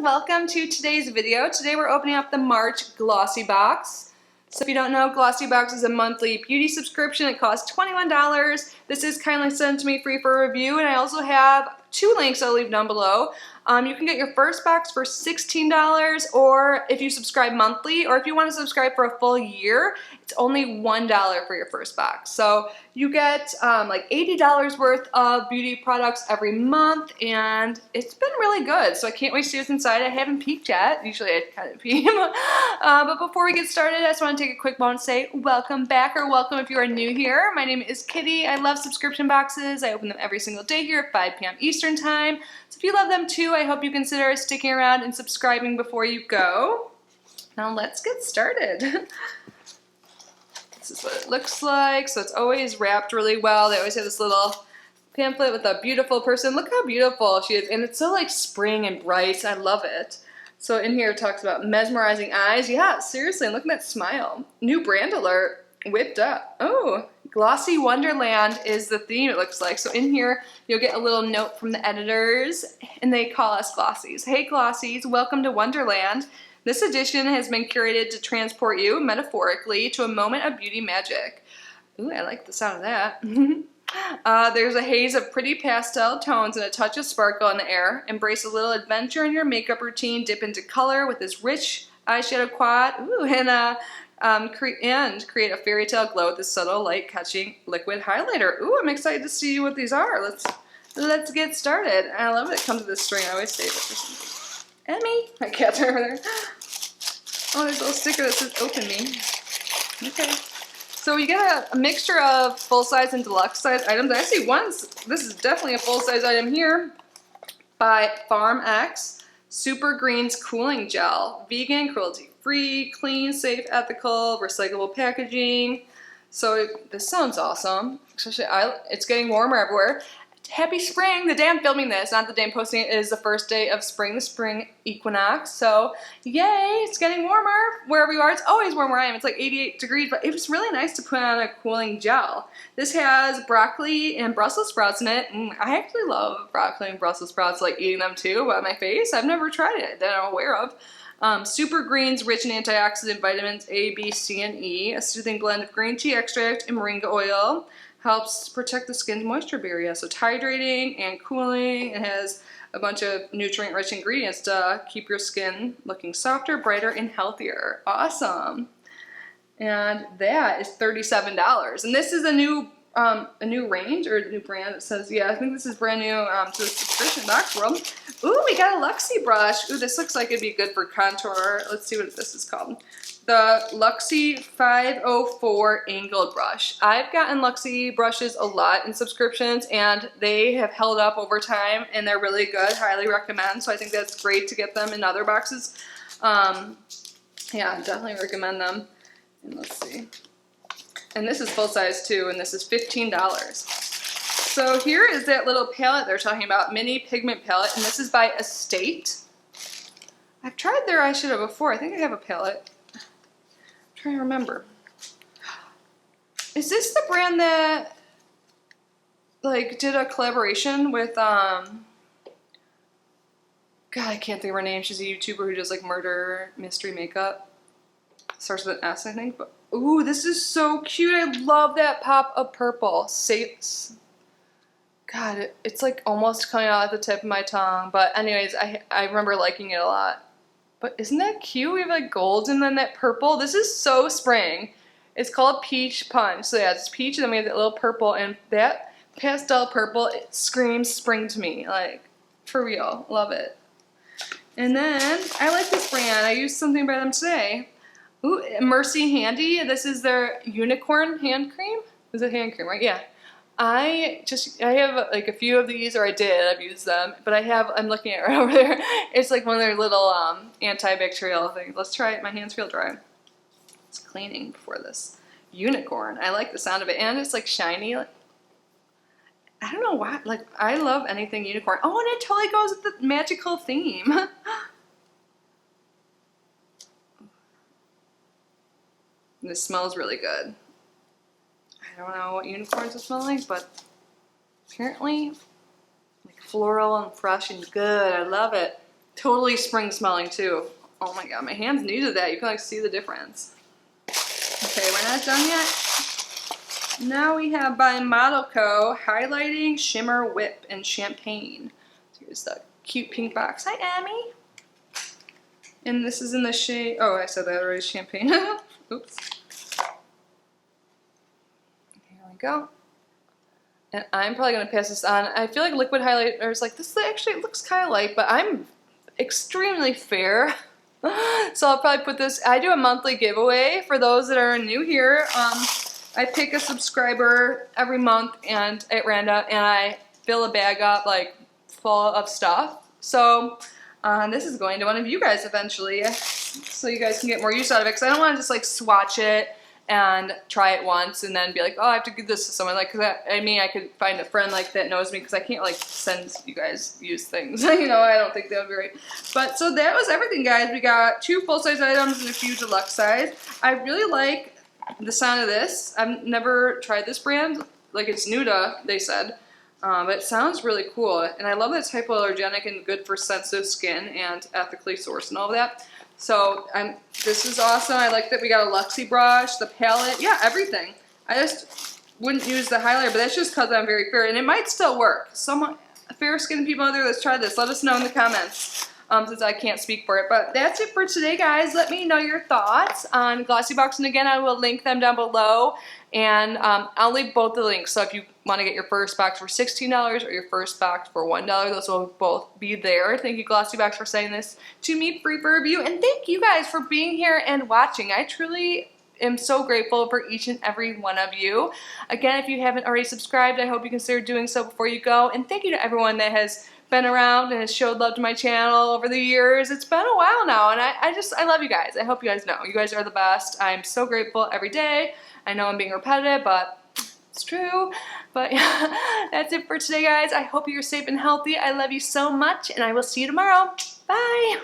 welcome to today's video. Today we're opening up the March Glossybox. So if you don't know, Glossybox is a monthly beauty subscription. It costs $21. This is kindly sent to me free for review, and I also have two links I'll leave down below. You can get your first box for $16, or if you subscribe monthly, or if you want to subscribe for a full year, it's only $1 for your first box. So you get like $80 worth of beauty products every month, and it's been really good. So I can't wait to see what's inside. I haven't peeked yet. Usually I kind of peek. But before we get started, I just want to take a quick moment to say welcome back, or welcome if you are new here. My name is Kitty. I love subscription boxes. I open them every single day here at 5 p.m. Eastern Time. So if you love them too, I hope you consider sticking around and subscribing before you go. Now let's get started. This is what it looks like. So it's always wrapped really well. They always have this little pamphlet with a beautiful person. Look how beautiful she is. And it's so like spring and bright. I love it. So in here it talks about mesmerizing eyes. Yeah, seriously, and look at that smile. New brand alert. Whipped up. Oh, Glossy Wonderland is the theme, it looks like. So in here, you'll get a little note from the editors, and they call us Glossies. Hey Glossies, welcome to Wonderland. This edition has been curated to transport you, metaphorically, to a moment of beauty magic. Ooh, I like the sound of that. There's a haze of pretty pastel tones and a touch of sparkle in the air. Embrace a little adventure in your makeup routine. Dip into color with this rich eyeshadow quad. Ooh, and create a fairy tale glow with this subtle light-catching liquid highlighter. Ooh, I'm excited to see what these are. Let's get started. I love it. It comes with this string. I always save it for something. Emmy! My cat's over there. Oh, there's a little sticker that says open me. Okay. So you get a mixture of full-size and deluxe-size items. I see this is definitely a full-size item here by Farmx. Super Greens Cooling Gel. Vegan, cruelty-free, clean, safe, ethical, recyclable packaging. So this sounds awesome. Especially, it's getting warmer everywhere. Happy spring! The day I'm filming this, not the day I'm posting it, is the first day of spring, the spring equinox. So yay, it's getting warmer wherever you are. It's always warm where I am. It's like 88 degrees, but it was really nice to put on a cooling gel. This has broccoli and Brussels sprouts in it. I actually love broccoli and Brussels sprouts, like eating them too, but on my face, I've never tried it that I'm aware of. Super Greens, rich in antioxidant vitamins A, B, C, and E. A soothing blend of green tea extract and moringa oil. Helps protect the skin's moisture barrier. So it's hydrating and cooling. It has a bunch of nutrient-rich ingredients to keep your skin looking softer, brighter, and healthier. Awesome. And that is $37. And this is a new range, or a new brand. It says, yeah, I think this is brand new to the subscription box world. Ooh, we got a Luxy brush. Ooh, this looks like it'd be good for contour. Let's see what this is called. The Luxy 504 angled brush. I've gotten Luxy brushes a lot in subscriptions, and they have held up over time, and they're really good. Highly recommend. So I think that's great to get them in other boxes. Yeah, definitely recommend them. And let's see. And this is full size too, and this is $15. So here is that little palette they're talking about, mini pigment palette, and this is by Estate. I've tried their eyeshadow before. I think I have a palette. Trying to remember. Is this the brand that like did a collaboration with God, I can't think of her name. She's a YouTuber who does like murder mystery makeup. Starts with an S, I think. But ooh, this is so cute. I love that pop of purple. God, it's like almost coming out at the tip of my tongue. But anyways, I remember liking it a lot. But isn't that cute? We have like gold and then that purple. This is so spring. It's called Peach Punch. So yeah, it's peach and then we have that little purple, and that pastel purple, it screams spring to me. Like, for real. Love it. And then, I like this brand. I used something by them today. Ooh, Mercy Handy. This is their unicorn hand cream. Is it hand cream, right? Yeah. I have like a few of these, or I've used them, but I'm looking at it right over there. It's like one of their little antibacterial things. Let's try it. My hands feel dry. It's cleaning before this. Unicorn. I like the sound of it, and it's like shiny. I don't know why, like I love anything unicorn. Oh, and it totally goes with the magical theme. This smells really good. I don't know what unicorns will smell like, but apparently like floral and fresh and good. I love it. Totally spring smelling too. Oh my god, my hands needed that. You can like see the difference. Okay, we're not done yet. Now we have by Model Co. Highlighting Shimmer Whip and Champagne. Here's the cute pink box. Hi, Amy. And this is in the shade, oh, I said that already, Champagne. Oops. Here we go. And I'm probably going to pass this on. I feel like liquid highlighters, like this actually looks kind of light, but I'm extremely fair. So I'll probably put this, I do a monthly giveaway for those that are new here. I pick a subscriber every month and at random, and I fill a bag up like full of stuff. So this is going to one of you guys eventually, so you guys can get more use out of it, because I don't want to just like swatch it and try it once and then be like, oh, I have to give this to someone. Like, cause I mean, I could find a friend like that knows me, because I can't like send you guys used things. You know, I don't think that would be right. But so that was everything, guys. We got 2 full-size items and a few deluxe size. I really like the sound of this. I've never tried this brand. Like, it's new to, they said. But it sounds really cool, and I love that it's hypoallergenic and good for sensitive skin and ethically sourced and all that. So this is awesome. I like that we got a Luxy brush, the palette, yeah, everything. I just wouldn't use the highlighter, but that's just because I'm very fair, and it might still work. Some fair-skinned people out there that's tried this, let us know in the comments, since I can't speak for it. But that's it for today, guys. Let me know your thoughts on Glossybox, and again, I will link them down below. And I'll leave both the links, so if you want to get your first box for $16 or your first box for $1, those will both be there. Thank you, Glossybox, for sending this to me free for review, and thank you guys for being here and watching. I truly am so grateful for each and every one of you. Again, if you haven't already subscribed, I hope you consider doing so before you go, and thank you to everyone that has been around and has showed love to my channel over the years. It's been a while now, and I love you guys. I hope you guys know. You guys are the best. I'm so grateful every day. I know I'm being repetitive, but it's true. But yeah, that's it for today, guys. I hope you're safe and healthy. I love you so much, and I will see you tomorrow. Bye.